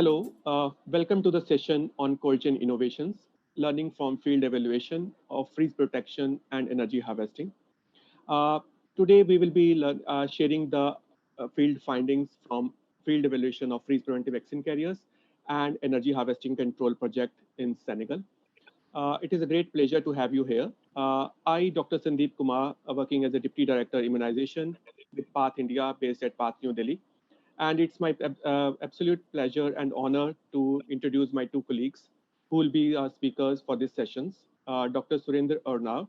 Hello, welcome to the session on cold chain innovations, learning from field evaluation of freeze protection and energy harvesting. Uh, Today, we will be sharing the field findings from field evaluation of freeze preventive vaccine carriers and energy harvesting control project in Senegal. It is a great pleasure to have you here. I, Dr. Sandeep Kumar, working as a Deputy Director Immunization with PATH India based at PATH New Delhi. And it's my absolute pleasure and honor to introduce my two colleagues who will be our speakers for these sessions. Dr. Surendra Uranw.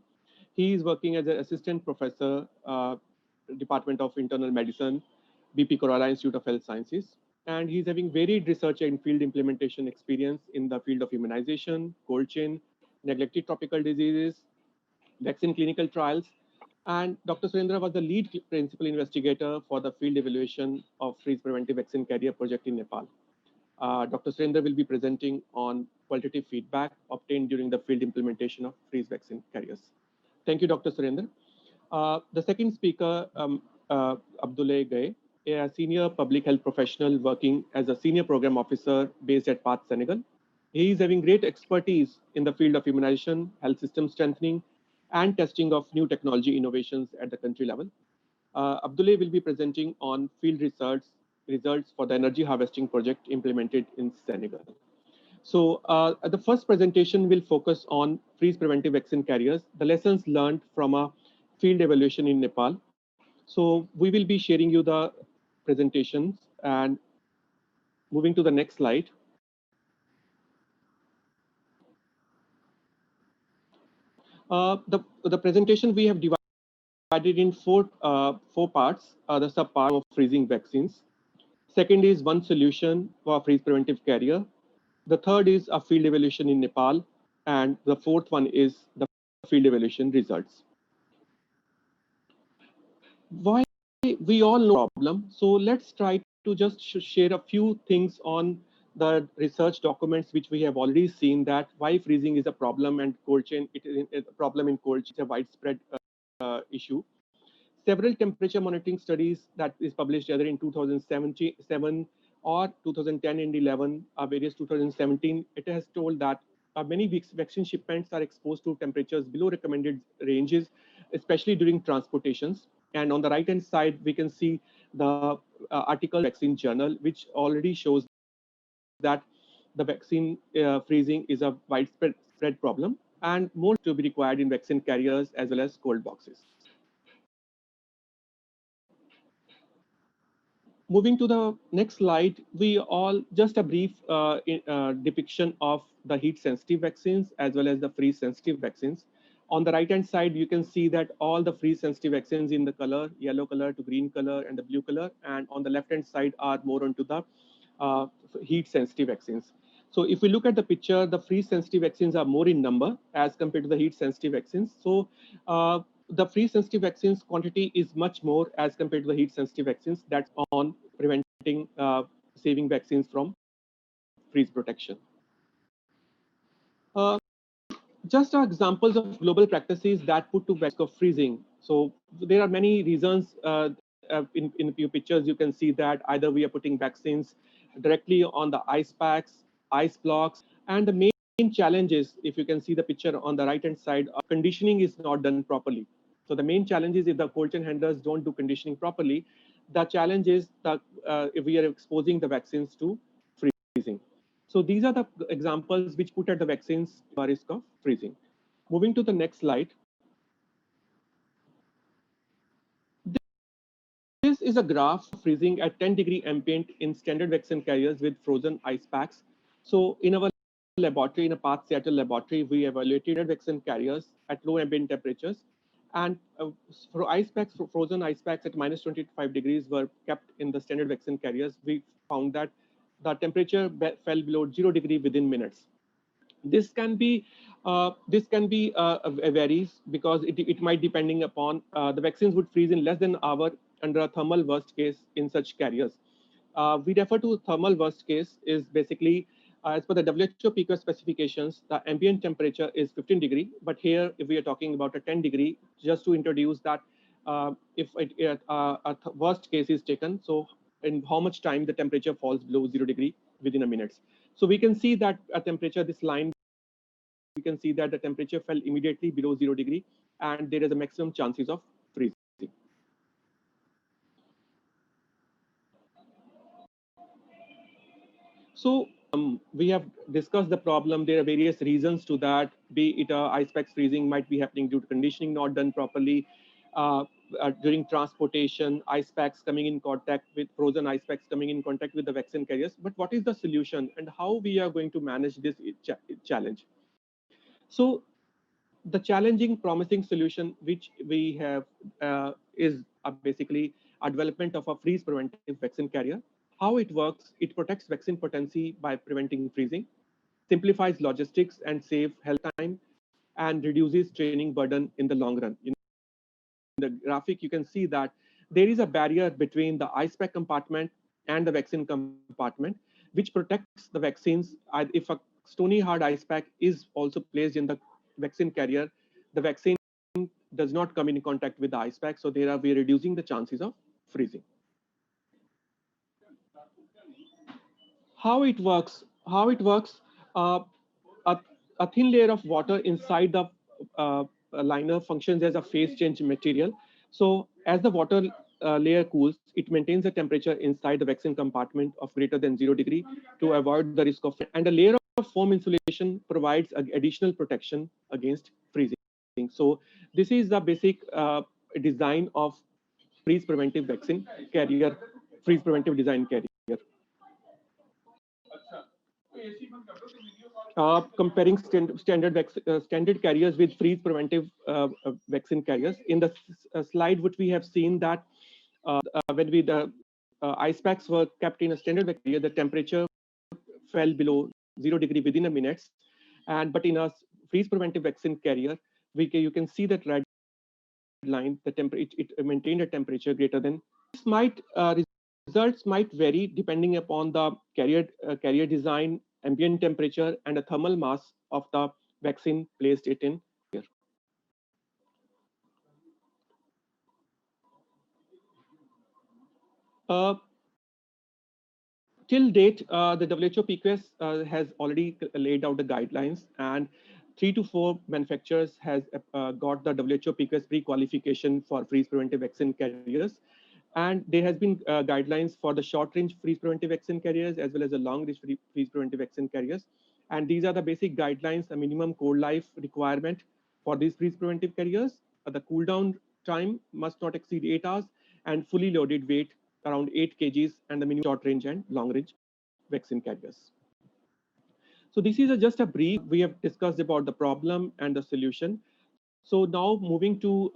He is working as an assistant professor, Department of Internal Medicine, BPKIHS Institute of Health Sciences. And he's having varied research and field implementation experience in the field of immunization, cold chain, neglected tropical diseases, vaccine clinical trials. And Dr. Surendra was the lead principal investigator for the field evaluation of freeze preventive vaccine carrier project in Nepal. Dr. Surendra will be presenting on qualitative feedback obtained during the field implementation of freeze vaccine carriers. Thank you, Dr. Surendra. The second speaker, Abdoulaye Gueye, a senior public health professional working as a senior program officer based at PATH Senegal. He is having great expertise in the field of immunization, health system strengthening, and testing of new technology innovations at the country level. Abdoulaye will be presenting on field results for the energy harvesting project implemented in Senegal. So the first presentation will focus on freeze preventive vaccine carriers, the lessons learned from a field evaluation in Nepal. So we will be sharing you the presentations and moving to the next slide. The presentation we have divided in four parts, the subpart of freezing vaccines. Second is one solution for freeze preventive carrier. The third is a field evaluation in Nepal. And the fourth one is the field evaluation results. Why we all know the problem. So let's try to just share a few things on the research documents which we have already seen that why freezing is a problem and cold chain it is a problem in cold chain, it's a widespread issue. Several temperature monitoring studies that is published either in 2007 or 2010 and 11, various 2017, it has told that many vaccine shipments are exposed to temperatures below recommended ranges, especially during transportations. And on the right-hand side, we can see the article Vaccine Journal, which already shows that the vaccine freezing is a widespread problem and more to be required in vaccine carriers as well as cold boxes. Moving to the next slide, we all just a brief depiction of the heat sensitive vaccines as well as the freeze sensitive vaccines. On the right hand side, you can see that all the freeze sensitive vaccines in the color, yellow color to green color and the blue color. And on the left hand side are more onto the heat sensitive vaccines. So if we look at the picture, the freeze sensitive vaccines are more in number as compared to the heat sensitive vaccines. So the freeze sensitive vaccines quantity is much more as compared to the heat sensitive vaccines. That's on preventing saving vaccines from freeze protection. Just are examples of global practices that put to risk of freezing. So there are many reasons in a few pictures. You can see that either we are putting vaccines directly on the ice packs, ice blocks, and the main challenge is, if you can see the picture on the right hand side, conditioning is not done properly. So the main challenge is if the cold chain handlers don't do conditioning properly, the challenge is that if we are exposing the vaccines to freezing. So these are the examples which put at the vaccines risk of freezing. Moving to the next slide. This is a graph of freezing at 10-degree ambient in standard vaccine carriers with frozen ice packs. So in our laboratory, in a PATH Seattle laboratory, we evaluated vaccine carriers at low ambient temperatures. And for ice packs, for frozen ice packs at minus 25 degrees were kept in the standard vaccine carriers. We found that the temperature fell below 0 degree within minutes. This can be varies because it might depending upon the vaccines would freeze in less than an hour under a thermal worst case in such carriers. We refer to thermal worst case is basically as per the WHO PQS specifications, the ambient temperature is 15 degree, but here if we are talking about a 10 degree, just to introduce that if a worst case is taken, so in how much time the temperature falls below 0 degree within a minute. So we can see that at temperature, this line, we can see that the temperature fell immediately below 0 degree, and there is a maximum chances of freezing. So we have discussed the problem. There are various reasons to that, be it ice packs freezing might be happening due to conditioning not done properly, during transportation, ice packs coming in contact with frozen ice packs coming in contact with the vaccine carriers. But what is the solution and how we are going to manage this challenge? So the challenging, promising solution which we have is basically a development of a freeze-preventive vaccine carrier. How it works, it protects vaccine potency by preventing freezing, simplifies logistics and save health time, and reduces training burden in the long run. In the graphic, you can see that there is a barrier between the ice pack compartment and the vaccine compartment, which protects the vaccines. If a stony hard ice pack is also placed in the vaccine carrier, the vaccine does not come in contact with the ice pack, so there we are reducing the chances of freezing. How it works? How it works? Uh, a, a thin layer of water inside the liner functions as a phase change material. So as the water layer cools, it maintains the temperature inside the vaccine compartment of greater than 0 degree to avoid the risk of. And a layer of foam insulation provides additional protection against freezing. So this is the basic design of freeze preventive vaccine carrier, freeze preventive design carrier. Comparing standard carriers with freeze preventive vaccine carriers. In the slide, which we have seen that when the ice packs were kept in a standard carrier, the temperature fell below 0 degree within a minute. But in a freeze preventive vaccine carrier, you can see that red line, it maintained a temperature greater than. This might results might vary depending upon the carrier design, ambient temperature, and the thermal mass of the vaccine placed it in here. Till date, the WHO BPKIHS has already laid out the guidelines, and 3 to 4 manufacturers has got the WHO BPKIHS pre-qualification for freeze preventive vaccine carriers. And there has been guidelines for the short-range freeze preventive vaccine carriers as well as the long-range freeze preventive vaccine carriers. And these are the basic guidelines, a minimum cold life requirement for these freeze preventive carriers. The cool down time must not exceed 8 hours, and fully loaded weight around 8 kgs, and the minimum short-range and long-range vaccine carriers. So this is just a brief. We have discussed about the problem and the solution. So now moving to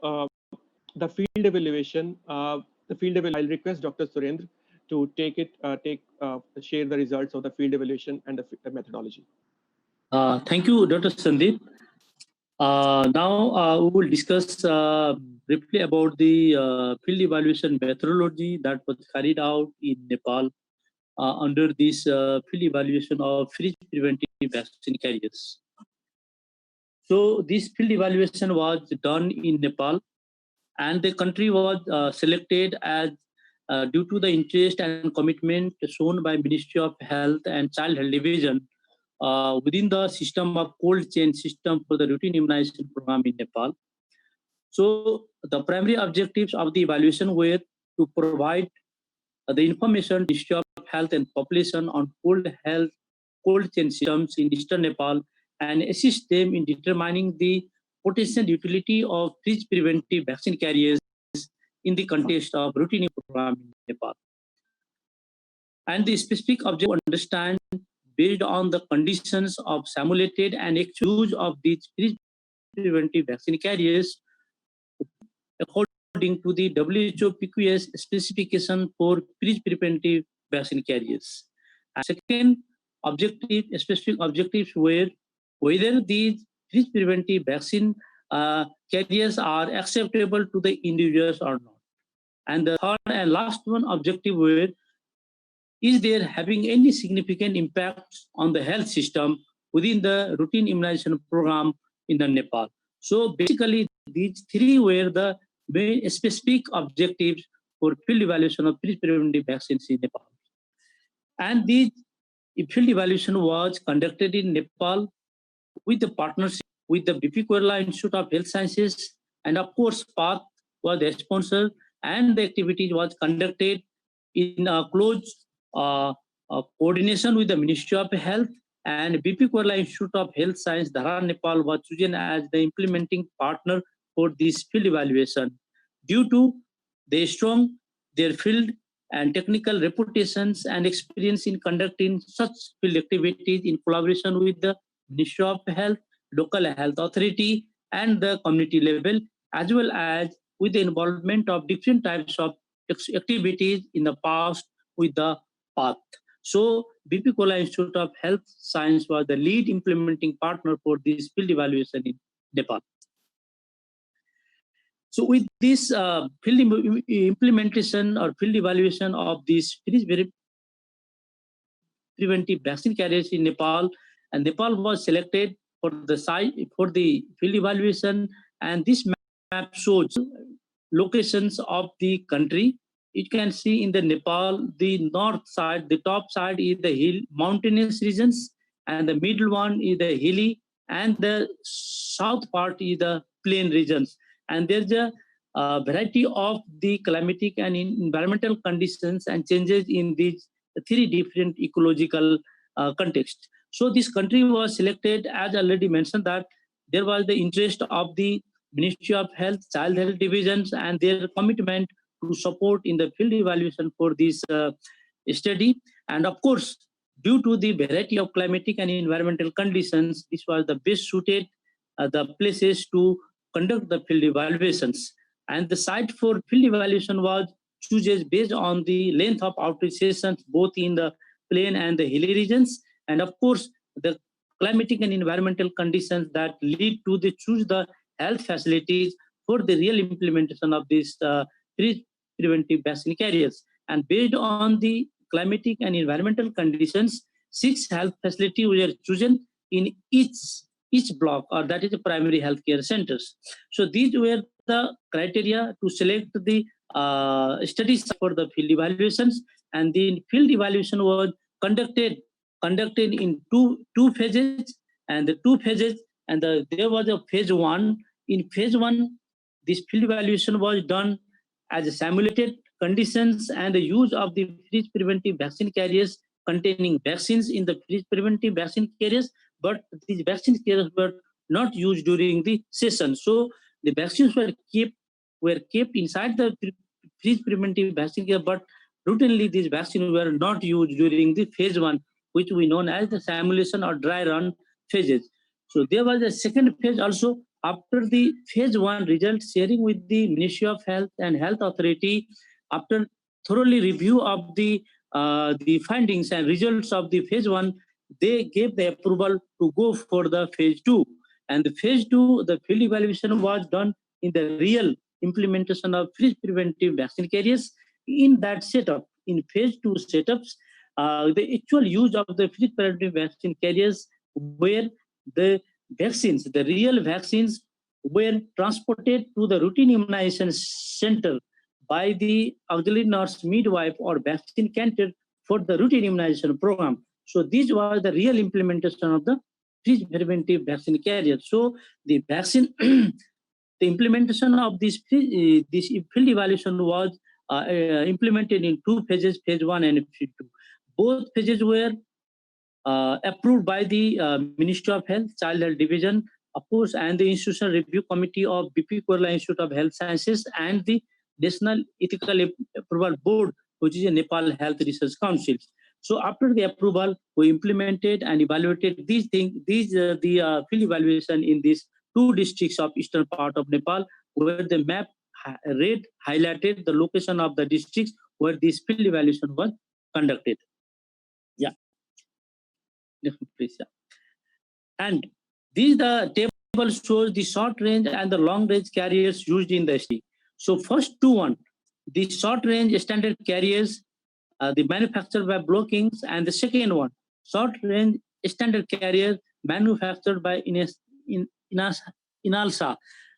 the field evaluation. I'll request Dr. Surendra to share the results of the field evaluation and the methodology. Thank you, Dr. Sandeep. Now we will discuss briefly about the field evaluation methodology that was carried out in Nepal under this field evaluation of freeze preventive vaccine carriers. So this field evaluation was done in Nepal, and the country was selected as due to the interest and commitment shown by Ministry of Health and Child Health Division within the system of cold chain system for the routine immunization program in Nepal. So the primary objectives of the evaluation were to provide the information to Ministry of Health and Population on cold chain systems in eastern Nepal, and assist them in determining the potential utility of freeze preventive vaccine carriers in the context of routine program in Nepal. And the specific objective to understand based on the conditions of simulated and actual use of these freeze preventive vaccine carriers according to the WHO BPKIHS specification for freeze preventive vaccine carriers. And second specific objectives were whether these freeze preventive vaccine carriers are acceptable to the individuals or not. And the third and last one objective were, is there having any significant impact on the health system within the routine immunization program in the Nepal? So basically, these three were the main specific objectives for field evaluation of freeze preventive vaccines in Nepal. And these a field evaluation was conducted in Nepal with the partnership with the BPKIHS Institute of Health Sciences, and of course, PATH was the sponsor, and the activity was conducted in a close coordination with the Ministry of Health, and BPKIHS Institute of Health Science, Dhara, Nepal was chosen as the implementing partner for this field evaluation. Due to their field and technical reputations and experience in conducting such field activities in collaboration with the Ministry of Health, local health authority, and the community level, as well as with the involvement of different types of activities in the past with the PATH. So BPKIHS Institute of Health Science was the lead implementing partner for this field evaluation in Nepal. So with this field implementation or field evaluation of these freeze-preventive vaccine carriers in Nepal, and Nepal was selected for the site for the field evaluation, and this map shows locations of the country. You can see in the Nepal, the north side, the top side is the hill mountainous regions, and the middle one is the hilly, and the south part is the plain regions. And there's a variety of the climatic and environmental conditions and changes in these three different ecological contexts. So this country was selected, as already mentioned, that there was the interest of the Ministry of Health, Child Health Divisions, and their commitment to support in the field evaluation for this study. And of course, due to the variety of climatic and environmental conditions, this was the best suited the places to conduct the field evaluations. And the site for field evaluation was chosen based on the length of outreach sessions, both in the plain and the hilly regions. And of course, the climatic and environmental conditions that lead to the choose the health facilities for the real implementation of these preventive vaccine carriers. And based on the climatic and environmental conditions, 6 health facilities were chosen in each block, or that is the primary healthcare centers. So these were the criteria to select the studies for the field evaluations, and the field evaluation was conducted in two phases, and the 2 phases, and there was a phase 1. In phase 1, this field evaluation was done as a simulated conditions and the use of the freeze preventive vaccine carriers containing vaccines in the freeze preventive vaccine carriers, but these vaccine carriers were not used during the session. So the vaccines were kept inside the freeze preventive vaccine carrier, but routinely these vaccines were not used during the phase 1, which we know as the simulation or dry run phases. So there was a second phase also. After the phase 1 results sharing with the Ministry of Health and Health Authority, after thoroughly review of the findings and results of the phase 1, they gave the approval to go for the phase 2. And the phase 2, the field evaluation was done in the real implementation of freeze preventive vaccine carriers. In that setup, in phase 2 setups, the actual use of the freeze preventive vaccine carriers where the vaccines, the real vaccines, were transported to the routine immunization center by the auxiliary nurse, midwife, or vaccine candidate for the routine immunization program. So this was the real implementation of the freeze preventive vaccine carrier. So the vaccine, the implementation of this field evaluation was implemented in 2 phases, phase 1 and phase 2. Both phases were approved by the Ministry of Health, Child Health Division, of course, and the Institutional Review Committee of BPKIHS Institute of Health Sciences, and the National Ethical Approval Board, which is a Nepal Health Research Council. So after the approval, we implemented and evaluated these things, the field evaluation in these 2 districts of eastern part of Nepal, where the map red highlighted the location of the districts where this field evaluation was conducted. Yeah. Please, yeah. And the table shows the short range and the long range carriers used in the study. So first 2 the short range standard carriers, the manufactured by Blockings, and the second one, short range standard carrier manufactured by Inalsa,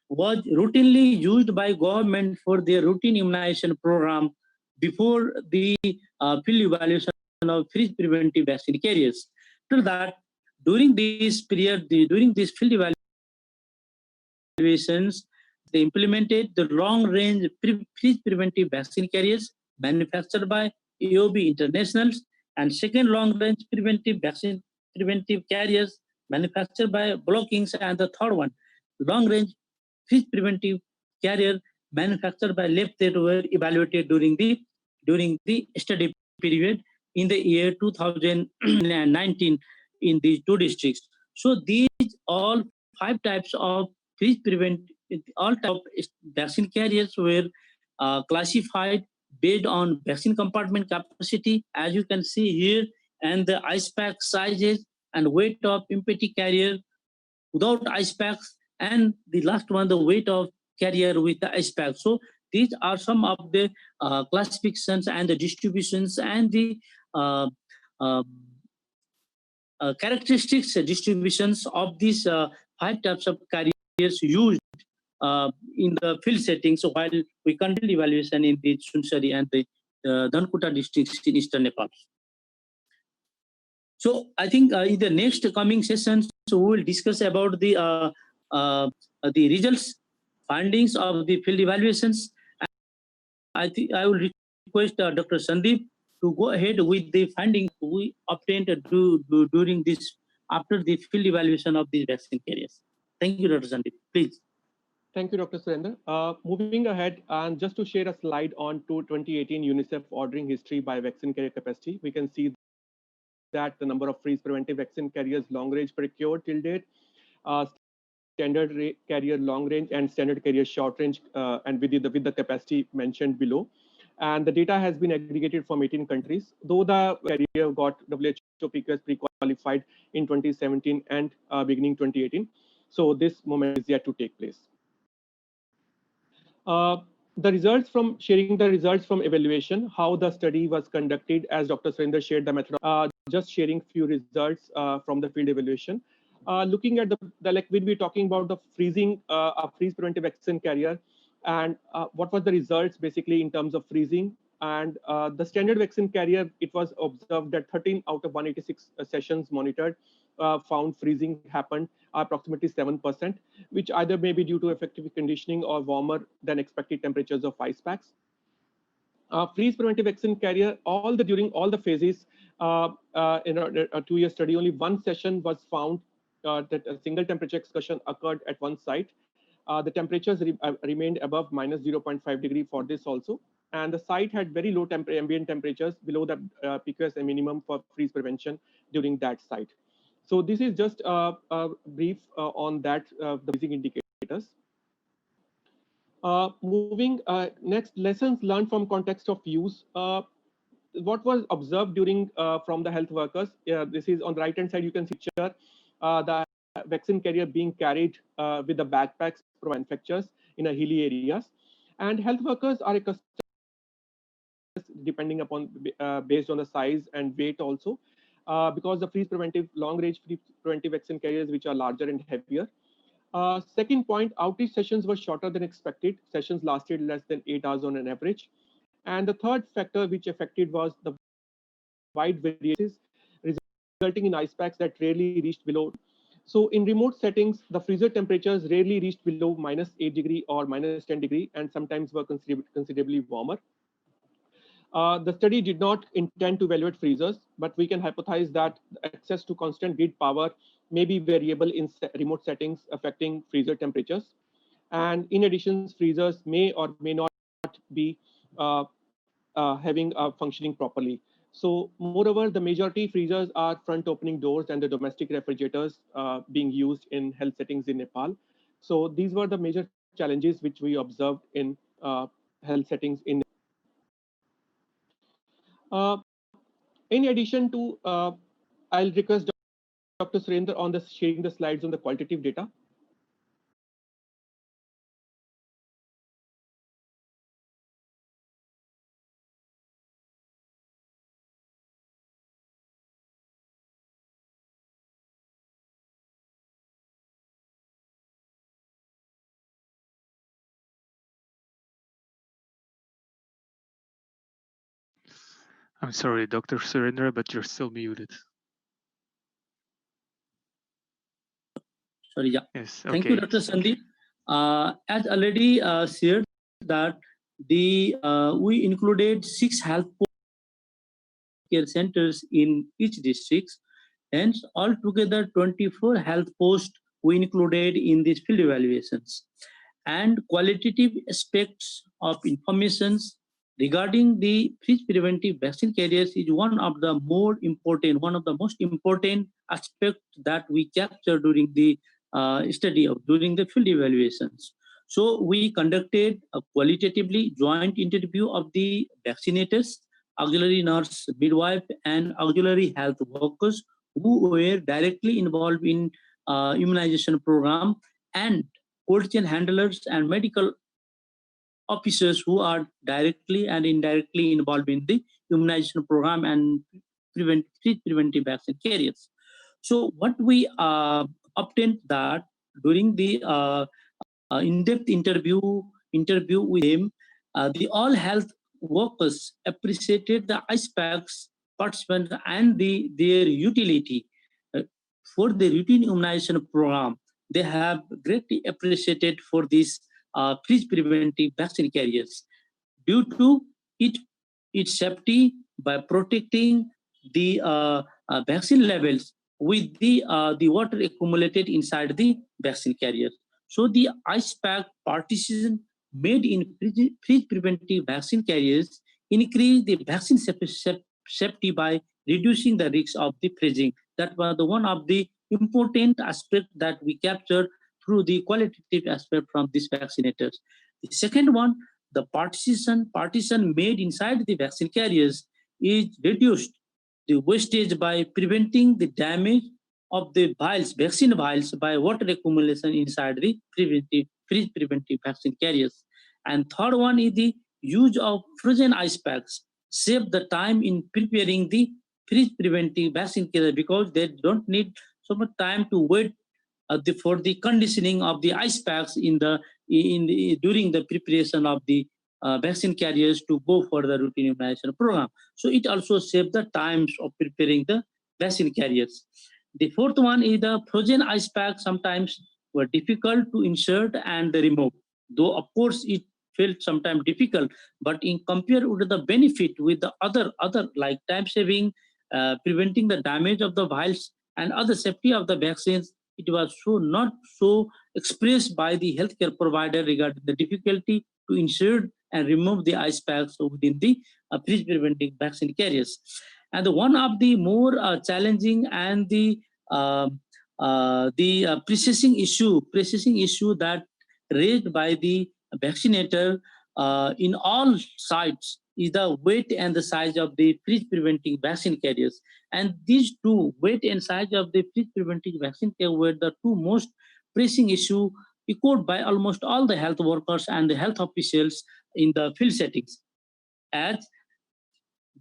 was routinely used by government for their routine immunization program before the field evaluation of freeze-preventive vaccine carriers. After that, during this period, during this field evaluations, they implemented the long-range freeze-preventive vaccine carriers manufactured by AOB Internationals, and second long-range preventive carriers manufactured by Blockings, and the third one, long-range freeze-preventive carrier manufactured by Lab that were evaluated during the study period in the year 2019 in these two districts. So these all 5 types of all type of vaccine carriers were classified based on vaccine compartment capacity, as you can see here, and the ice pack sizes and weight of empty carrier without ice packs, and the last one, the weight of carrier with the ice pack. So these are some of the classifications and the distributions and the uh, uh, characteristics distributions of these 5 types of carriers used in the field settings while we conduct evaluation in the Sunsari and the Dhankuta districts in eastern Nepal. So I think in the next coming sessions, we will discuss about the results, findings of the field evaluations. I think I will request Dr. Sandeep to go ahead with the findings we obtained during this after the field evaluation of these vaccine carriers. Thank you, Dr. Sandeep. Please. Thank you, Dr. Surendra. Moving ahead, and just to share a slide on to 2018 UNICEF ordering history by vaccine carrier capacity, we can see that the number of freeze-preventive vaccine carriers long-range procured till date, standard carrier long-range and standard carrier short-range, and with the capacity mentioned below. And the data has been aggregated from 18 countries, though the carrier got WHO PKIHS pre-qualified in 2017 and beginning 2018. So this moment is yet to take place. The results from sharing the results from evaluation, how the study was conducted, as Dr. Surendra shared the method, just sharing few results from the field evaluation. Looking at the like we'll be talking about the freezing, a freeze preventive vaccine carrier, and what was the results basically in terms of freezing. And the standard vaccine carrier, it was observed that 13 out of 186 sessions monitored found freezing happened approximately 7%, which either may be due to effective conditioning or warmer than expected temperatures of ice packs. Freeze preventive vaccine carrier, during all the phases in a 2-year study, only one session was found that a single temperature excursion occurred at one site. The temperatures remained above minus 0.5 degree for this also. And the site had very low ambient temperatures below the PQS minimum for freeze prevention during that site. So this is just a brief on that, the freezing indicators. Moving next, lessons learned from context of use. What was observed during from the health workers? This is on the right hand side, you can see picture, the vaccine carrier being carried with the backpacks from manufacturers in a hilly areas. And health workers are accustomed, depending upon based on the size and weight also, because the freeze preventive long range freeze preventive vaccine carriers which are larger and heavier. Second point, outreach sessions were shorter than expected. Sessions lasted less than 8 hours on an average. And the third factor which affected was the wide variances, resulting in ice packs that rarely reached below. So in remote settings, the freezer temperatures rarely reached below minus 8 degree or minus 10 degree, and sometimes were considerably warmer. The study did not intend to evaluate freezers, but we can hypothesize that access to constant grid power may be variable in remote settings affecting freezer temperatures. And in addition, freezers may or may not be having functioning properly. So moreover, the majority freezers are front opening doors and the domestic refrigerators being used in health settings in Nepal. So these were the major challenges which we observed in health settings in in addition to, I'll request Dr. Surendra on the sharing the slides on the qualitative data. I'm sorry, Dr. Surendra, but you're still muted. Sorry, yeah. Yes, Thank you, okay. Dr. Sandeep. As already shared that we included 6 health care centers in each district. Hence, altogether 24 health posts we included in these field evaluations. And qualitative aspects of informations regarding the freeze-preventive vaccine carriers is one of the most important aspects that we capture during the during the field evaluations. So we conducted a qualitatively joint interview of the vaccinators, auxiliary nurse, midwife, and auxiliary health workers who were directly involved in immunization program, and cold chain handlers and medical officers who are directly and indirectly involved in the immunization program and preventive vaccine carriers. So what we obtained that during the in-depth interview with him, the all health workers appreciated the ISPAC's participants and their utility uh, for the routine immunization program. They have greatly appreciated for this freeze-preventive vaccine carriers due to it its safety by protecting the vaccine levels with the water accumulated inside the vaccine carrier. So the ice pack partition made in freeze preventive vaccine carriers increase the vaccine safety by reducing the risk of the freezing. That was the one of the important aspect that we captured through the qualitative aspect from these vaccinators. The second one, the partition made inside the vaccine carriers is reduced the wastage by preventing the damage of the vials, vaccine vials, by water accumulation inside the freeze-preventive vaccine carriers. And third one is the use of frozen ice packs, save the time in preparing the freeze-preventive vaccine carrier because they don't need so much time to wait for the conditioning of the ice packs during the preparation of the vaccine carriers to go for the routine immunization program. So it also saves the times of preparing the vaccine carriers. The fourth one is the frozen ice packs sometimes were difficult to insert and remove. Though of course it felt sometimes difficult, but in compare with the benefit with the other like time saving, preventing the damage of the vials and other safety of the vaccines, it was so not so expressed by the healthcare provider regarding the difficulty to insert and remove the ice packs within the freeze-preventing vaccine carriers. And one of the more challenging and the processing issue that raised by the vaccinator in all sites is the weight and the size of the freeze-preventing vaccine carriers. And these two, weight and size of the freeze-preventing vaccine carrier, were the two most pressing issue echoed by almost all the health workers and the health officials in the field settings. As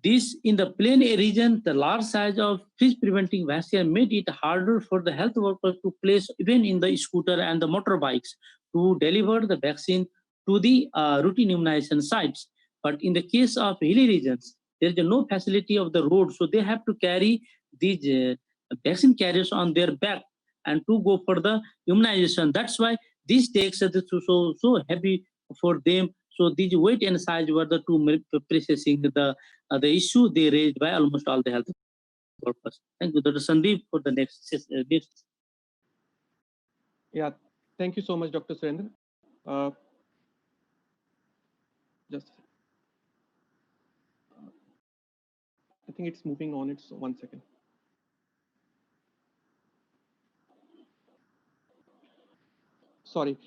this in the plain air region, the large size of freeze-preventing vaccine made it harder for the health workers to place even in the scooter and the motorbikes to deliver the vaccine to the routine immunization sites. But in the case of hilly regions, there is no facility of the road, so they have to carry these vaccine carriers on their back and to go for the immunization. That's why this takes so heavy for them. So these weight and size were the two processing the issue they raised by almost all the health workers. Thank you, Dr. Sandeep, for the next. Yeah, thank you so much, Dr. Surendra. Just, I think it's moving on. It's 1 second. Sorry.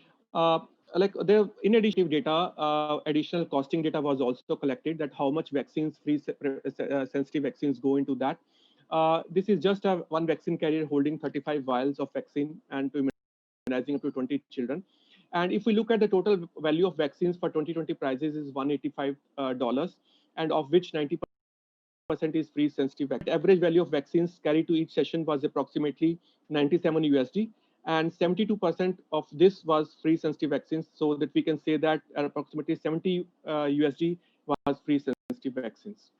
Like there, in addition data, additional costing data was also collected, that how much vaccines, sensitive vaccines go into that. This is just a one vaccine carrier holding 35 vials of vaccine and to immunizing up to 20 children. And if we look at the total value of vaccines for 2020 prices is $185, and of which 90% is free sensitive vaccine. Average value of vaccines carried to each session was approximately 97 USD, and 72% of this was free sensitive vaccines, so that we can say that approximately 70 USD was free sensitive vaccines.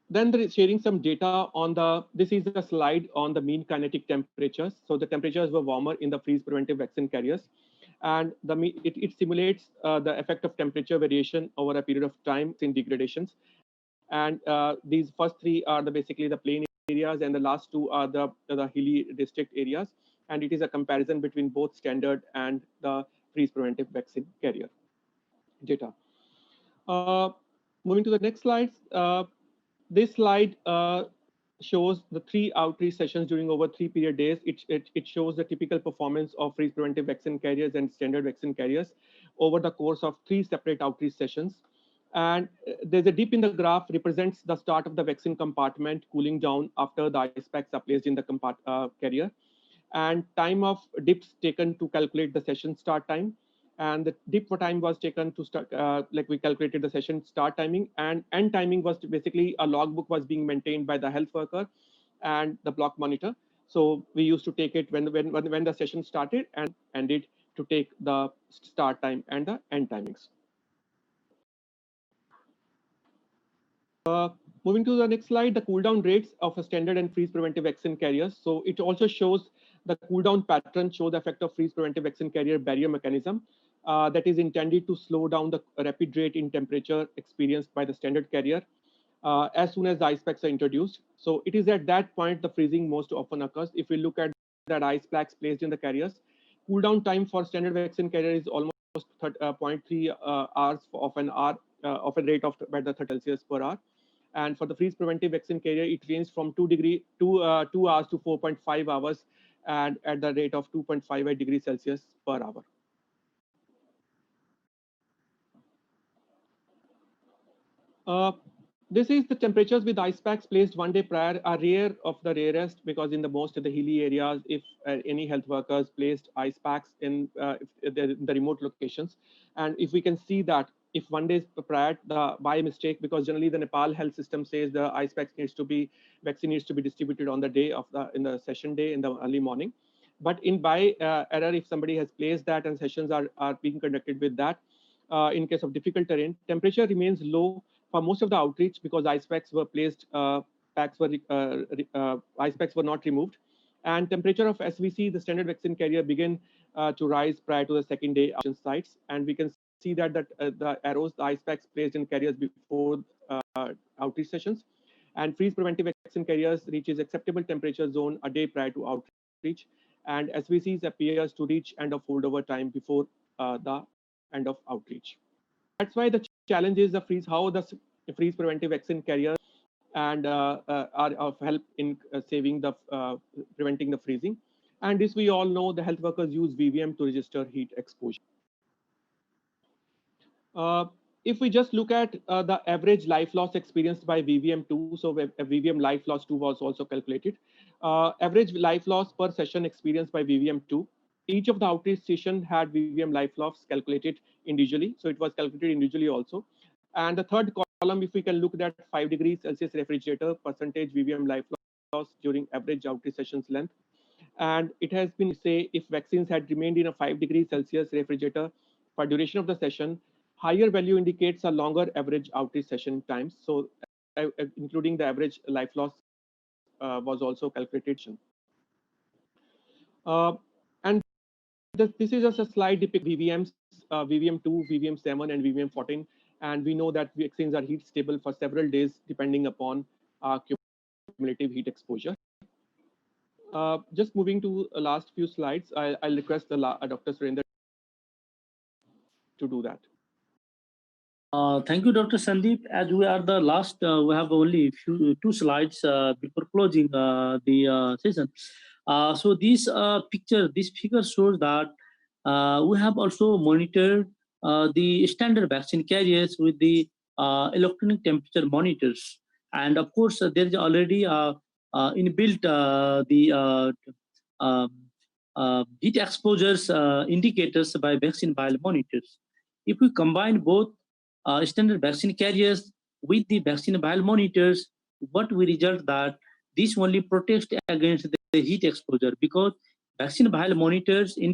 Then there is sharing some data on this is a slide on the mean kinetic temperatures. So the temperatures were warmer in the freeze preventive vaccine carriers. And it simulates the effect of temperature variation over a period of time in degradations. And these first three are basically the plain areas, and the last two are the hilly district areas. And it is a comparison between both standard and the freeze preventive vaccine carrier data. Uh, Moving to the next slide. This slide shows the 3 outreach sessions during over 3 period days. It shows the typical performance of freeze preventive vaccine carriers and standard vaccine carriers over the course of 3 separate outreach sessions. And there's a dip in the graph represents the start of the vaccine compartment cooling down after the ice packs are placed in the carrier, and time of dips taken to calculate the session start time. And the dip for time was taken to start, like we calculated the session start timing, and end timing was basically a logbook was being maintained by the health worker and the block monitor. So we used to take it when the session started and ended to take the start time and the end timings. Moving to the next slide, the cooldown rates of a standard and freeze preventive vaccine carriers. So it also shows the cooldown pattern, show the effect of freeze preventive vaccine carrier barrier mechanism that is intended to slow down the rapid rate in temperature experienced by the standard carrier as soon as the ice packs are introduced. So it is at that point the freezing most often occurs. If we look at that ice packs placed in the carriers, cooldown time for standard vaccine carrier is almost 0.3 hours of an hour of a rate of about 30 Celsius per hour. And for the freeze preventive vaccine carrier, it ranged from 2 hours to 4.5 hours, and at the rate of 2.58 degrees Celsius per hour. This is the temperatures with ice packs placed 1 day prior are rare of the rarest, because in the most of the hilly areas, if any health workers placed ice packs in the remote locations, and if we can see that if 1 day prior by mistake, because generally the Nepal health system says the ice packs vaccine needs to be distributed on the day of in the session day in the early morning, but in by error, if somebody has placed that and sessions are being conducted with that, in case of difficult terrain, temperature remains low for most of the outreach because ice packs were placed, ice packs were not removed, and temperature of SVC, the standard vaccine carrier, began to rise prior to the second day action sites, and we can see that the arrows, the ice packs placed in carriers before outreach sessions, and freeze preventive vaccine carriers reaches acceptable temperature zone a day prior to outreach, and SVCs appears to reach end of holdover time before the end of outreach. That's why the challenge is how the freeze preventive vaccine carriers and are of help in saving the preventing the freezing. And this we all know the health workers use VVM to register heat exposure. If we just look at the average life loss experienced by VVM2, so VVM life loss 2 was also calculated. Average life loss per session experienced by VVM2. Each of the outreach session had VVM life loss calculated individually, so it was calculated individually also. And the third column, if we can look at 5 degrees Celsius refrigerator percentage VVM life loss during average outreach sessions length. And it has been say if vaccines had remained in a 5 degrees Celsius refrigerator for duration of the session, higher value indicates a longer average outreach session times. So including the average life loss was also calculated. And this is just a slide depicting VVMs, VVM2, VVM7, and VVM14. And we know that vaccines are heat stable for several days, depending upon cumulative heat exposure. Just moving to the last few slides, I'll request Dr. Surendra to do that. Thank you, Dr. Sandeep. As we are the last, we have only two slides before closing the session. So this figure shows that we have also monitored the standard vaccine carriers with the electronic temperature monitors, and of course there is already inbuilt heat exposures indicators by vaccine vial monitors. If we combine both standard vaccine carriers with the vaccine vial monitors, what we result that this only protects against the heat exposure, because vaccine vial monitors in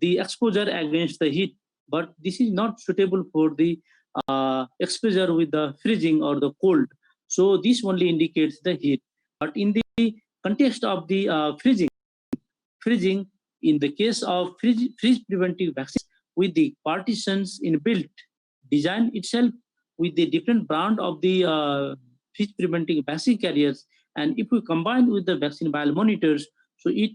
the exposure against the heat, but this is not suitable for the exposure with the freezing or the cold. So this only indicates the heat. But in the context of the freezing, in the case of freeze-preventive vaccines with the partitions inbuilt, design itself with the different brand of the freeze-preventing vaccine carriers, and if we combine with the vaccine vial monitors, so it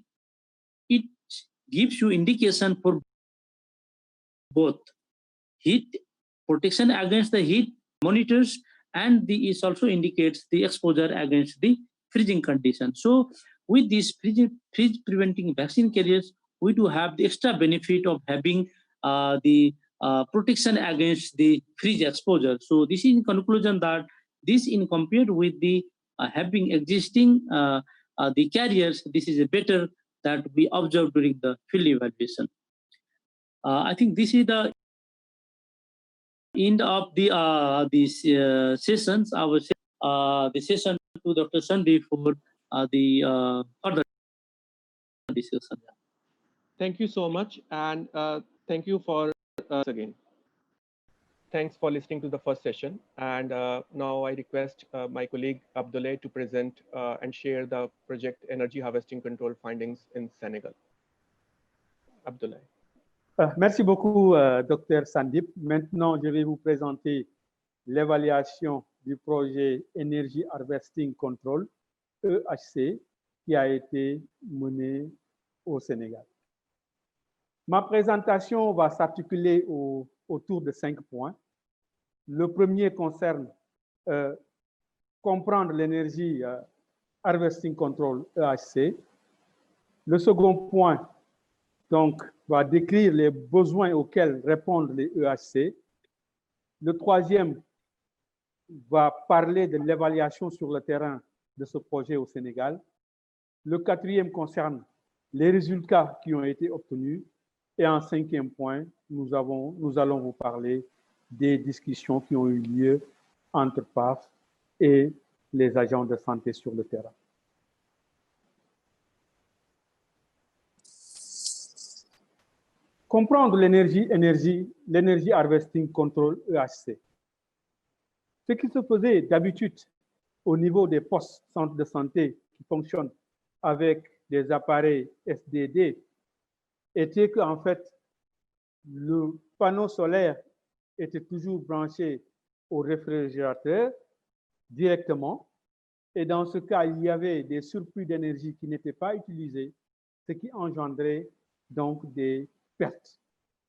gives you indication for both heat protection against the heat monitors, and it also indicates the exposure against the freezing condition. So with these freeze preventing vaccine carriers, we do have the extra benefit of having the protection against the freeze exposure. So this is in conclusion that this, in compared with the having existing the carriers, this is a better that we observed during the field evaluation. I think this is the end of the these sessions. I will say the session to Dr. Sandeep for the further discussion. Thank you so much, and thank you for again. Thanks for listening to the first session. And now I request my colleague Abdoulaye to present and share the project energy harvesting control findings in Senegal. Abdoulaye. Merci beaucoup, Dr. Sandeep. Maintenant, je vais vous présenter l'évaluation du projet Energy Harvesting Control, EHC, qui a été mené au Sénégal. Ma présentation va s'articuler autour de 5 points. Le premier concerne comprendre l'énergie Harvesting Control, EHC. Le second point, donc, va décrire les besoins auxquels répondent les EHC. Le troisième va parler de l'évaluation sur le terrain de ce projet au Sénégal. Le quatrième concerne les résultats qui ont été obtenus. Et en cinquième point, nous allons vous parler des discussions qui ont eu lieu entre PAF et les agents de santé sur le terrain. Comprendre l'énergie harvesting control EHC. Ce qui se faisait d'habitude au niveau des postes centres de santé qui fonctionnent avec des appareils SDD était qu'en fait, le panneau solaire était toujours branché au réfrigérateur directement. Et dans ce cas, il y avait des surplus d'énergie qui n'étaient pas utilisés, ce qui engendrait donc des pertes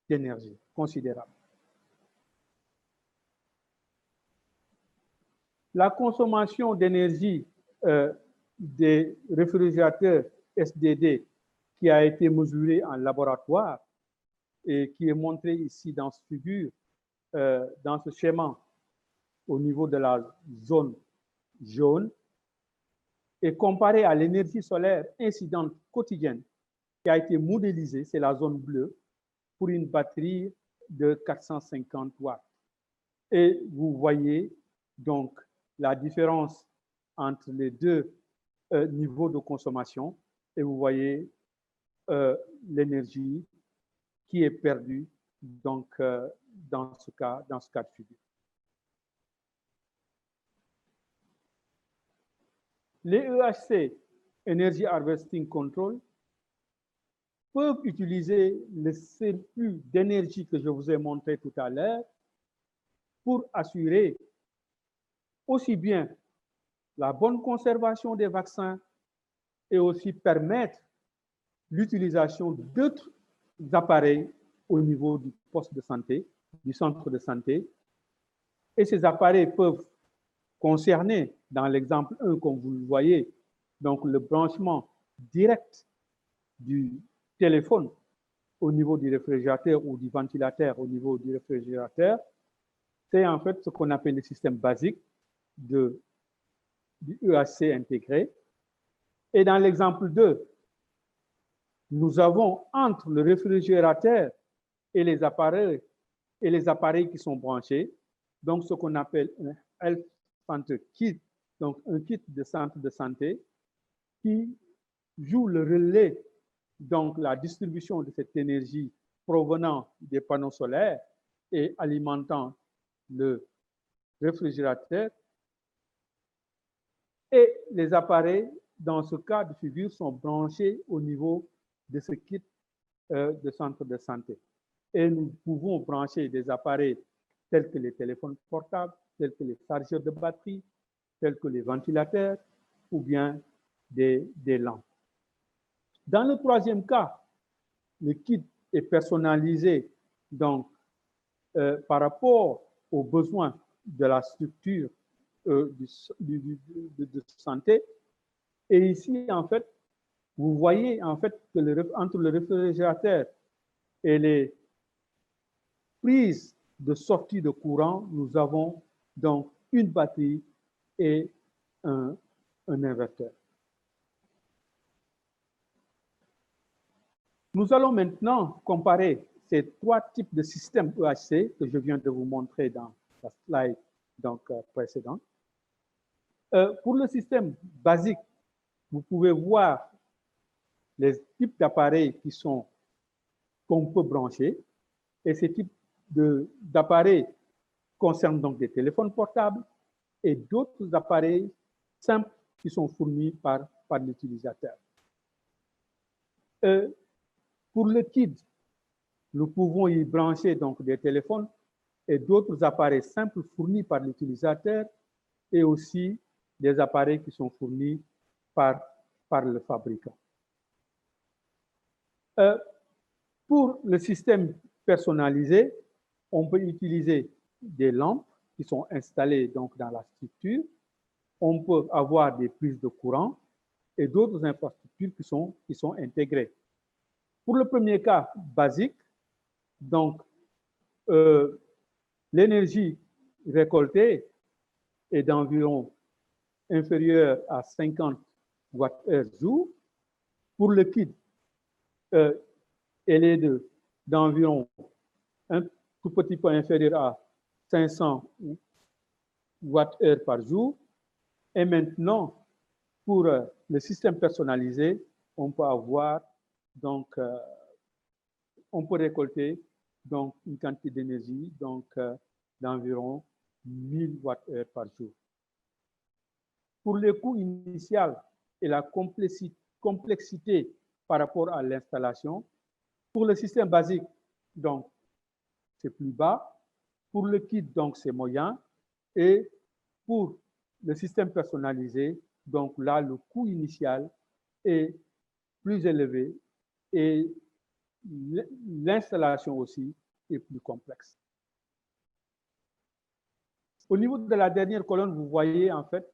d'énergie considérables. La consommation d'énergie des réfrigérateurs SDD qui a été mesurée en laboratoire et qui est montrée ici dans ce figure, dans ce schéma au niveau de la zone jaune, et comparée à l'énergie solaire incidente quotidienne qui a été modélisée, c'est la zone bleue, pour une batterie de 450 watts. Et vous voyez donc la différence entre les deux niveaux de consommation, et vous voyez l'énergie qui est perdue donc, dans ce cas de figure. Les EHC, Energy Harvesting Control, peuvent utiliser le surplus d'énergie que je vous ai montré tout à l'heure pour assurer aussi bien la bonne conservation des vaccins et aussi permettre l'utilisation d'autres appareils au niveau du poste de santé, du centre de santé. Et ces appareils peuvent concerner, dans l'exemple 1, comme vous le voyez, donc le branchement direct du téléphone au niveau du réfrigérateur ou du ventilateur au niveau du réfrigérateur. C'est en fait ce qu'on appelle le système basique du EHC intégré. Et dans l'exemple 2, nous avons entre le réfrigérateur et les appareils qui sont branchés, donc ce qu'on appelle un health center kit, donc un kit de centre de santé qui joue le relais, donc la distribution de cette énergie provenant des panneaux solaires et alimentant le réfrigérateur. Et les appareils, dans ce cas de figure, sont branchés au niveau de ce kit de centre de santé. Et nous pouvons brancher des appareils tels que les téléphones portables, tels que les chargeurs de batterie, tels que les ventilateurs ou bien des lampes. Dans le troisième cas, le kit est personnalisé donc, par rapport aux besoins de la structure de santé. Et ici, en fait, vous voyez en fait que entre le réfrigérateur et les prises de sortie de courant, nous avons donc une batterie et un inverteur. Nous allons maintenant comparer ces trois types de systèmes EHC que je viens de vous montrer dans la slide précédente. Pour le système basique, vous pouvez voir les types d'appareils qu'on peut brancher. Et ces types d'appareils concernent donc des téléphones portables et d'autres appareils simples qui sont fournis par l'utilisateur. Pour le kit, nous pouvons y brancher donc des téléphones et d'autres appareils simples fournis par l'utilisateur et aussi des appareils qui sont fournis par le fabricant. Pour le système personnalisé, on peut utiliser des lampes qui sont installées donc dans la structure. On peut avoir des prises de courant et d'autres infrastructures qui sont intégrées. Pour le premier cas basique, donc l'énergie récoltée est d'environ inférieure à 50 Wh/jour. Pour le kit, elle est d'environ un tout petit peu inférieur à 500 Wh par jour. Et maintenant, pour le système personnalisé, on peut avoir donc, on peut récolter donc une quantité d'énergie donc d'environ 1000 Wh par jour. Pour le coût initial et la complexité par rapport à l'installation, pour le système basique, donc c'est plus bas. Pour le kit, donc c'est moyen. Et pour le système personnalisé, donc là, le coût initial est plus élevé et l'installation aussi est plus complexe. Au niveau de la dernière colonne, vous voyez en fait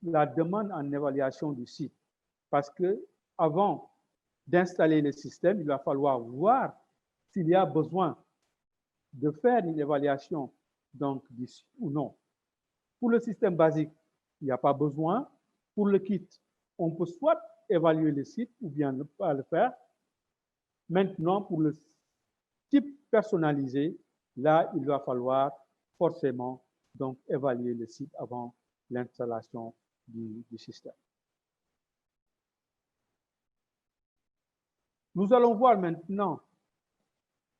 la demande en évaluation du site. Parce que avant d'installer le système, il va falloir voir s'il y a besoin de faire une évaluation donc, du site ou non. Pour le système basique, il n'y a pas besoin. Pour le kit, on peut soit évaluer le site ou bien ne pas le faire. Maintenant, pour le type personnalisé, là, il va falloir forcément donc, évaluer le site avant l'installation du système. Nous allons voir maintenant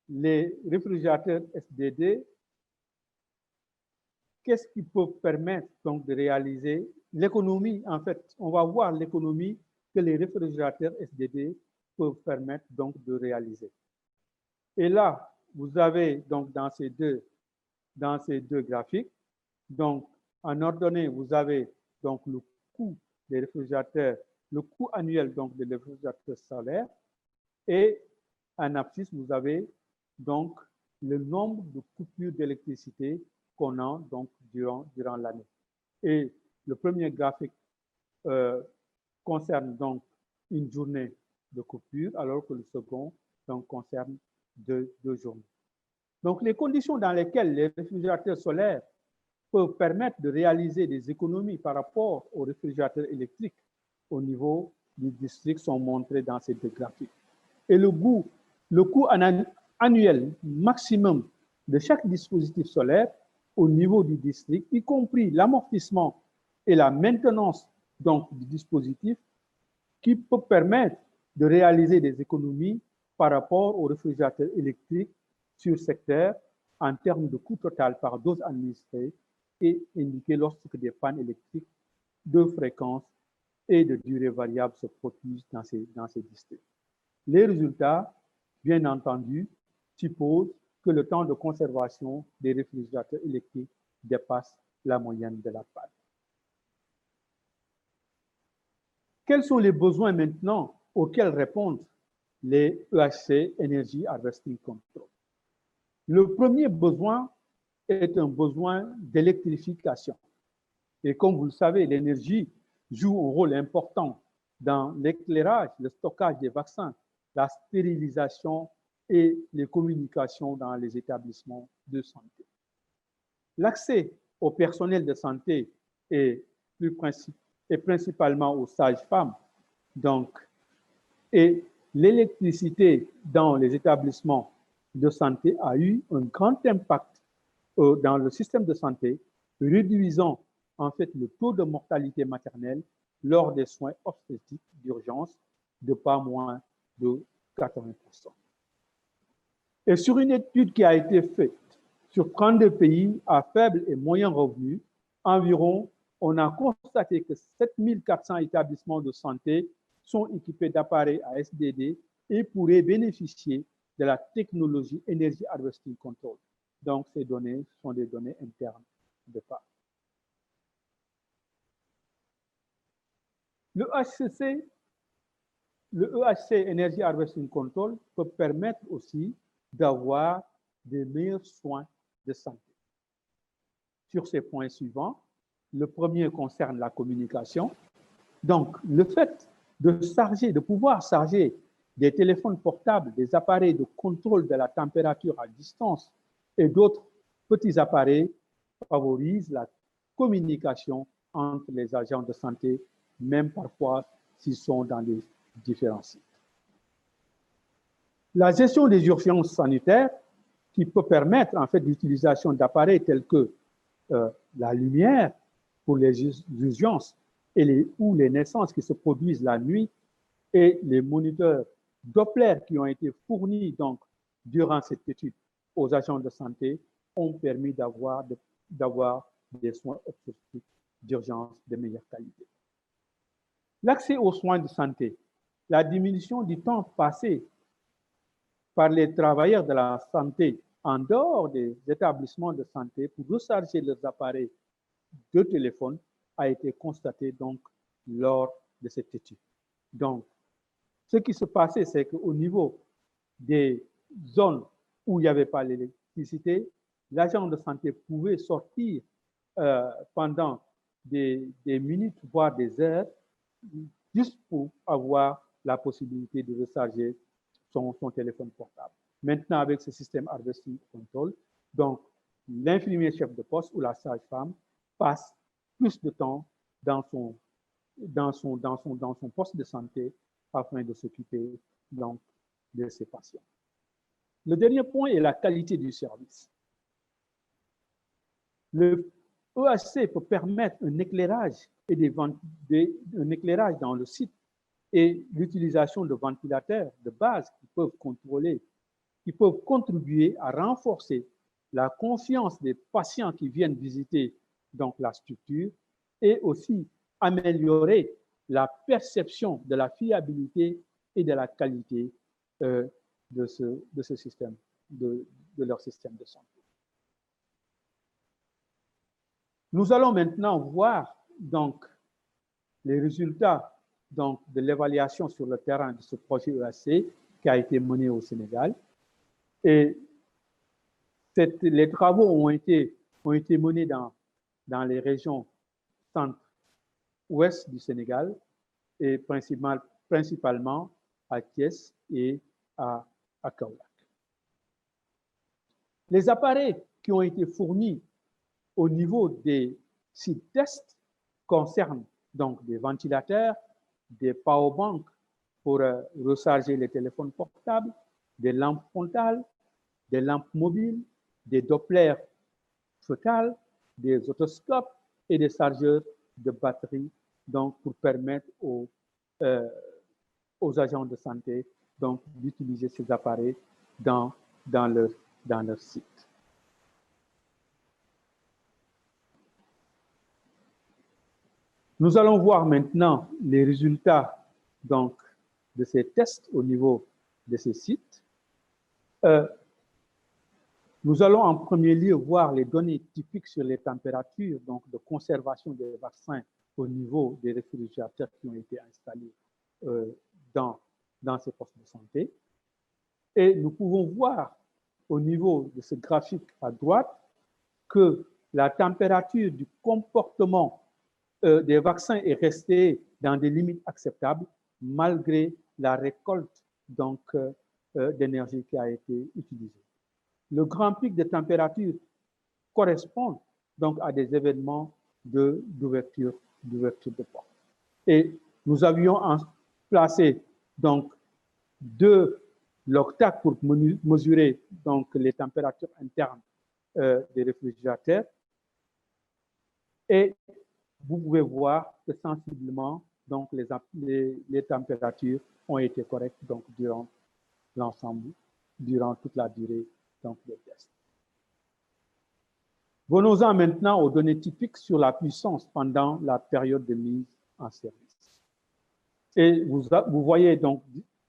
les réfrigérateurs SDD. Qu'est-ce qui peut permettre donc de réaliser l'économie? En fait, on va voir l'économie que les réfrigérateurs SDD peuvent permettre donc de réaliser. Et là, vous avez donc dans ces deux graphiques, donc en ordonnée, vous avez donc le coût des réfrigérateurs, le coût annuel donc des réfrigérateurs solaires, et en abscisse, vous avez donc le nombre de coupures d'électricité qu'on a donc durant l'année. Et le premier graphique concerne donc une journée de coupure, alors que le second donc, concerne deux journées. Donc, les conditions dans lesquelles les réfrigérateurs solaires peuvent permettre de réaliser des économies par rapport aux réfrigérateurs électriques au niveau du district sont montrées dans ces deux graphiques. Et le coût annuel maximum de chaque dispositif solaire au niveau du district, y compris l'amortissement et la maintenance donc, du dispositif, qui peut permettre de réaliser des économies par rapport aux réfrigérateurs électriques sur secteur en termes de coût total par dose administrée et indiquer lorsque des pannes électriques de fréquence et de durée variable se produisent dans ces districts. Les résultats, bien entendu, supposent que le temps de conservation des réfrigérateurs électriques dépasse la moyenne de la panne. Quels sont les besoins maintenant auxquels répondent les EHC, Energy Harvesting Control? Le premier besoin est un besoin d'électrification. Et comme vous le savez, l'énergie joue un rôle important dans l'éclairage, le stockage des vaccins, la stérilisation et les communications dans les établissements de santé. L'accès au personnel de santé et principalement aux sages-femmes, donc, et l'électricité dans les établissements de santé a eu un grand impact dans le système de santé, réduisant en fait le taux de mortalité maternelle lors des soins obstétriques d'urgence de pas moins de 80%. Et sur une étude qui a été faite sur 32 pays à faible et moyen revenu, environ, on a constaté que 7400 établissements de santé sont équipés d'appareils à SDD et pourraient bénéficier de la technologie Energy Harvesting Control. Donc, ces données sont des données internes de part. Le EHC Energy Harvesting Control peut permettre aussi d'avoir des meilleurs soins de santé. Sur ces points suivants, le premier concerne la communication. Donc, le fait de pouvoir charger des téléphones portables, des appareils de contrôle de la température à distance et d'autres petits appareils favorise la communication entre les agents de santé, même parfois s'ils sont dans les différents sites. La gestion des urgences sanitaires, qui peut permettre en fait l'utilisation d'appareils tels que la lumière pour les urgences ou les naissances qui se produisent la nuit, et les moniteurs Doppler qui ont été fournis donc durant cette étude aux agents de santé ont permis d'avoir des soins obstétriques d'urgence de meilleure qualité. L'accès aux soins de santé, la diminution du temps passé par les travailleurs de la santé en dehors des établissements de santé pour recharger leurs appareils de téléphone a été constatée donc lors de cette étude. Donc, ce qui se passait, c'est qu'au niveau des zones où il n'y avait pas l'électricité, l'agent de santé pouvait sortir pendant des minutes, voire des heures, juste pour avoir la possibilité de recharger son téléphone portable. Maintenant, avec ce système Harvesting Control, donc l'infirmier chef de poste ou la sage-femme passe plus de temps dans son poste de santé afin de s'occuper donc de ses patients. Le dernier point est la qualité du service. Le EHC peut permettre un éclairage dans le site et l'utilisation de ventilateurs de base qui peuvent contribuer à renforcer la confiance des patients qui viennent visiter donc la structure et aussi améliorer la perception de la fiabilité et de la qualité de ce système, de leur système de santé. Nous allons maintenant voir donc les résultats donc, de l'évaluation sur le terrain de ce projet EHC qui a été mené au Sénégal. Et les travaux ont été menés dans les régions centre-ouest du Sénégal et principalement à Thiès et à Kaolack. Les appareils qui ont été fournis au niveau des sites tests concernent donc des ventilateurs, des powerbanks pour recharger les téléphones portables, des lampes frontales, des lampes mobiles, des Doppler fœtales, des otoscopes et des chargeurs de batterie, donc pour permettre aux agents de santé donc d'utiliser ces appareils dans leur site. Nous allons voir maintenant les résultats donc, de ces tests au niveau de ces sites. Nous allons en premier lieu voir les données typiques sur les températures donc, de conservation des vaccins au niveau des réfrigérateurs qui ont été installés dans ces postes de santé. Et nous pouvons voir au niveau de ce graphique à droite que la température du comportement des vaccins est restée dans des limites acceptables malgré la récolte d'énergie qui a été utilisée. Le grand pic de température correspond donc à des événements d'ouverture de porte. Et nous avions placé donc 2 loctacles pour mesurer donc les températures internes des réfrigérateurs. Et vous pouvez voir que sensiblement donc les températures ont été correctes donc durant l'ensemble, durant toute la durée donc des tests. Venons-en maintenant aux données typiques sur la puissance pendant la période de mise en service. Et vous voyez donc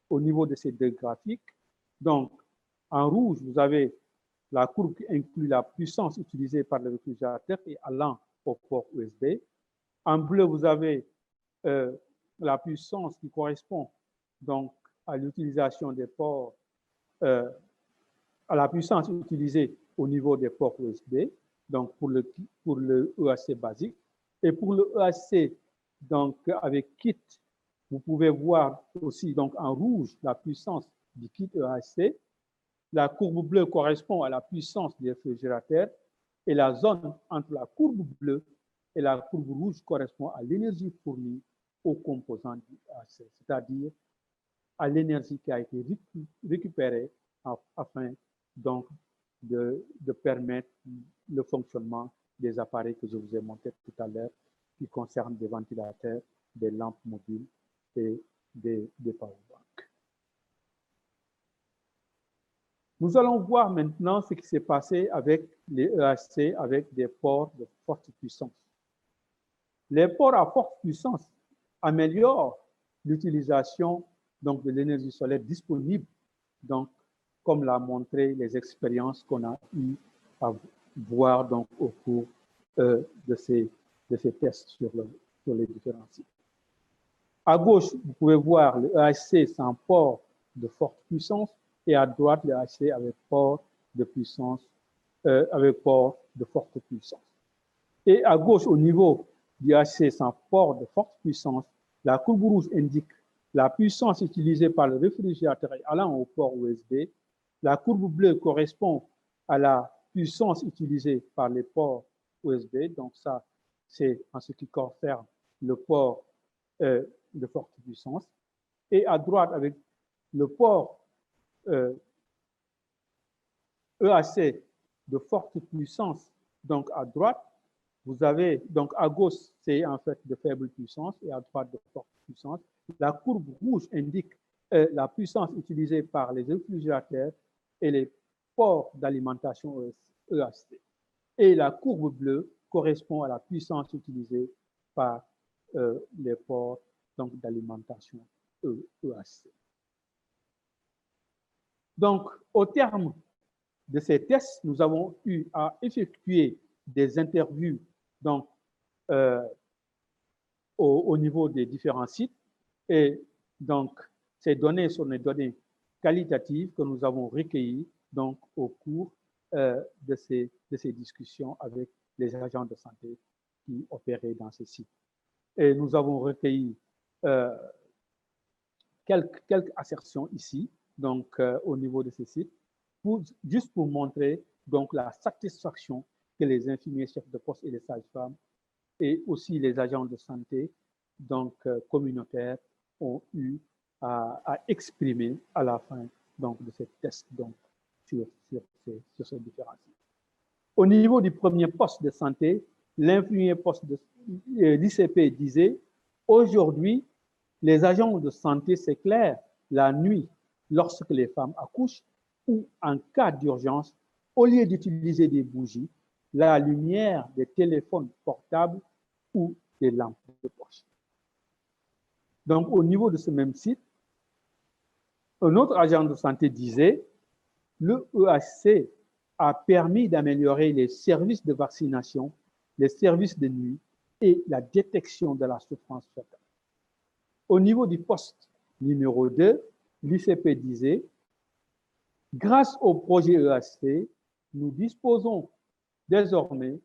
au niveau de ces 2 graphiques, donc en rouge, vous avez la courbe qui inclut la puissance utilisée par le réfrigérateur et allant au port USB. En bleu, vous avez la puissance qui correspond donc à l'utilisation des ports, à la puissance utilisée au niveau des ports USB, donc pour le EHC basique. Et pour le EHC, donc avec kit, vous pouvez voir aussi donc en rouge la puissance du kit EHC. La courbe bleue correspond à la puissance des réfrigérateurs et la zone entre la courbe bleue et la courbe rouge correspond à l'énergie fournie aux composants du EHC, c'est-à-dire à l'énergie qui a été récupérée afin donc de permettre le fonctionnement des appareils que je vous ai montrés tout à l'heure, qui concernent des ventilateurs, des lampes mobiles et des powerbanks. Nous allons voir maintenant ce qui s'est passé avec les EHC avec des ports de forte puissance. Les ports à forte puissance améliorent l'utilisation donc de l'énergie solaire disponible, donc comme l'a montré les expériences qu'on a eu à voir donc au cours de ces tests sur les différents sites. À gauche, vous pouvez voir le EHC sans port de forte puissance et à droite, le EHC avec port de puissance, avec port de forte puissance. Et à gauche, au niveau du EHC sans port de forte puissance, la courbe rouge indique la puissance utilisée par le réfrigérateur allant au port USB. La courbe bleue correspond à la puissance utilisée par les ports USB. Donc ça, c'est en ce qui concerne le port de forte puissance. Et à droite, avec le port EHC de forte puissance, donc à droite, vous avez, donc à gauche, c'est en fait de faible puissance et à droite de forte puissance. La courbe rouge indique la puissance utilisée par les réfrigérateurs et les ports d'alimentation EHC. Et la courbe bleue correspond à la puissance utilisée par les ports d'alimentation EHC. Donc, au terme de ces tests, nous avons eu à effectuer des interviews donc, au niveau des différents sites. Et donc, ces données sont des données qualitatives que nous avons recueillies donc, au cours de ces discussions avec les agents de santé qui opéraient dans ces sites. Et nous avons recueilli quelques assertions ici, donc au niveau de ces sites, juste pour montrer donc, la satisfaction que les infirmiers chefs de poste et les sages-femmes et aussi les agents de santé donc, communautaires ont eu à exprimer à la fin donc, de ces tests donc, sur ces différents sites. Au niveau du premier poste de santé, l'infirmier poste de l'ICP disait « Aujourd'hui, les agents de santé s'éclairent la nuit lorsque les femmes accouchent ou en cas d'urgence, au lieu d'utiliser des bougies, la lumière des téléphones portables ou des lampes de poche. Donc, au niveau de ce même site, un autre agent de santé disait, le EHC a permis d'améliorer les services de vaccination, les services de nuit et la détection de la souffrance fœtale. Au niveau du poste numéro 2, l'ICP disait, grâce au projet EHC, nous disposons désormais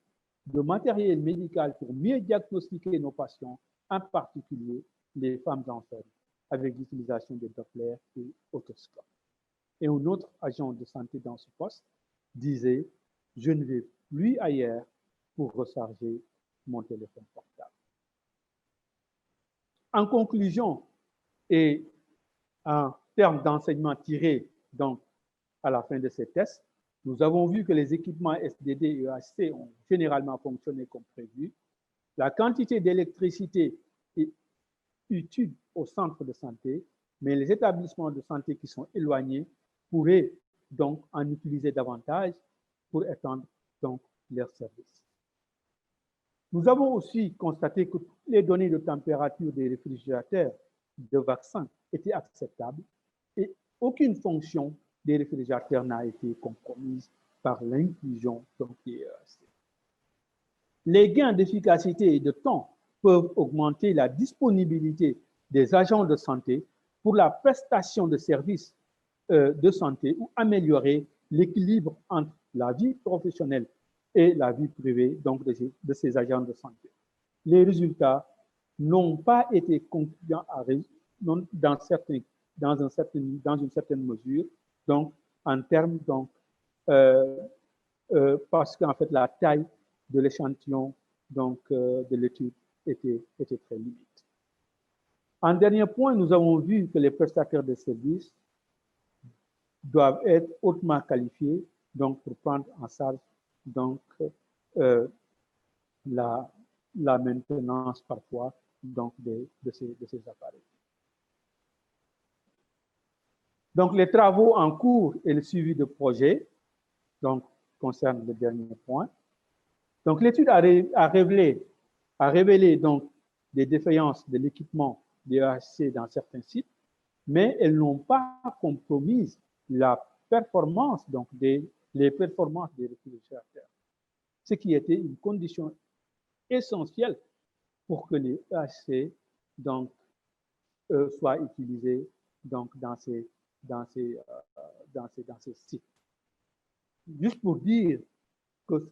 de matériel médical pour mieux diagnostiquer nos patients, en particulier les femmes enceintes, avec l'utilisation des Doppler et otoscopes. Et un autre agent de santé dans ce poste disait, je ne vais plus ailleurs pour recharger mon téléphone portable. En conclusion, et en termes d'enseignement tiré donc à la fin de ces tests, nous avons vu que les équipements SDD et EHC ont généralement fonctionné comme prévu. La quantité d'électricité est utile au centre de santé, mais les établissements de santé qui sont éloignés pourraient donc en utiliser davantage pour étendre donc leurs services. Nous avons aussi constaté que les données de température des réfrigérateurs de vaccins étaient acceptables et aucune fonction des réfrigérateurs n'a été compromise par l'inclusion des EHC. Les gains d'efficacité et de temps peuvent augmenter la disponibilité des agents de santé pour la prestation de services de santé ou améliorer l'équilibre entre la vie professionnelle et la vie privée donc de ces agents de santé. Les résultats n'ont pas été concluants dans une certaine mesure, donc en termes donc parce qu'en fait la taille de l'échantillon donc de l'étude était très limite. En dernier point, nous avons vu que les prestataires de services doivent être hautement qualifiés donc pour prendre en charge donc la maintenance parfois donc de ces appareils. Donc les travaux en cours et le suivi de projet donc concernent le dernier point. Donc l'étude a révélé donc des défaillances de l'équipement des EHC dans certains sites, mais elles n'ont pas compromis la performance donc les performances des réfrigérateurs, ce qui était une condition essentielle pour que les EHC donc soient utilisés donc dans ces sites. Juste pour dire que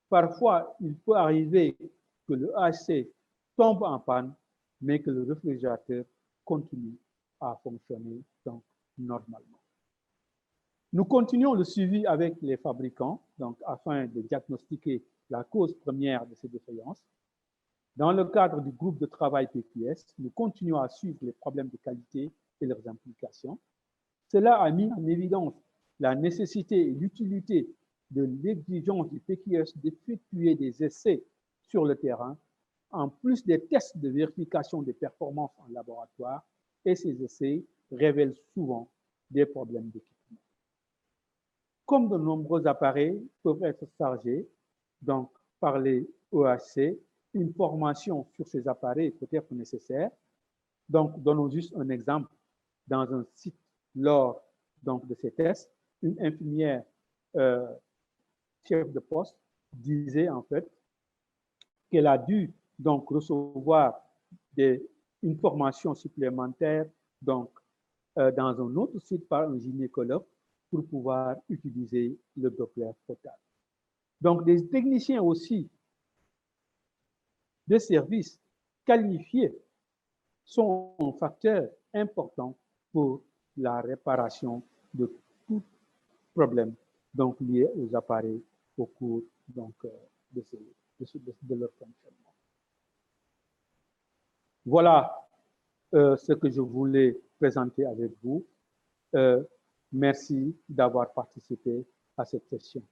parfois il peut arriver que le EHC tombe en panne, mais que le réfrigérateur continue à fonctionner donc normalement. Nous continuons le suivi avec les fabricants donc afin de diagnostiquer la cause première de ces défaillances. Dans le cadre du groupe de travail BPKIHS, nous continuons à suivre les problèmes de qualité et leurs implications. Cela a mis en évidence la nécessité et l'utilité de l'exigence du BPKIHS d'effectuer des essais sur le terrain, en plus des tests de vérification des performances en laboratoire, et ces essais révèlent souvent des problèmes d'équipement. Comme de nombreux appareils peuvent être chargés donc, par les EHC, une formation sur ces appareils peut être nécessaire. Donc, donnons juste un exemple. Dans un site, lors donc, de ces tests, une infirmière chef de poste disait en fait qu'elle a dû donc recevoir une formation supplémentaire donc, dans un autre site par un gynécologue pour pouvoir utiliser le Doppler total. Donc, des techniciens aussi de services qualifiés sont un facteur important pour la réparation de tout problème donc, lié aux appareils au cours donc, de leur fonctionnement. Voilà ce que je voulais présenter avec vous. Merci d'avoir participé à cette session.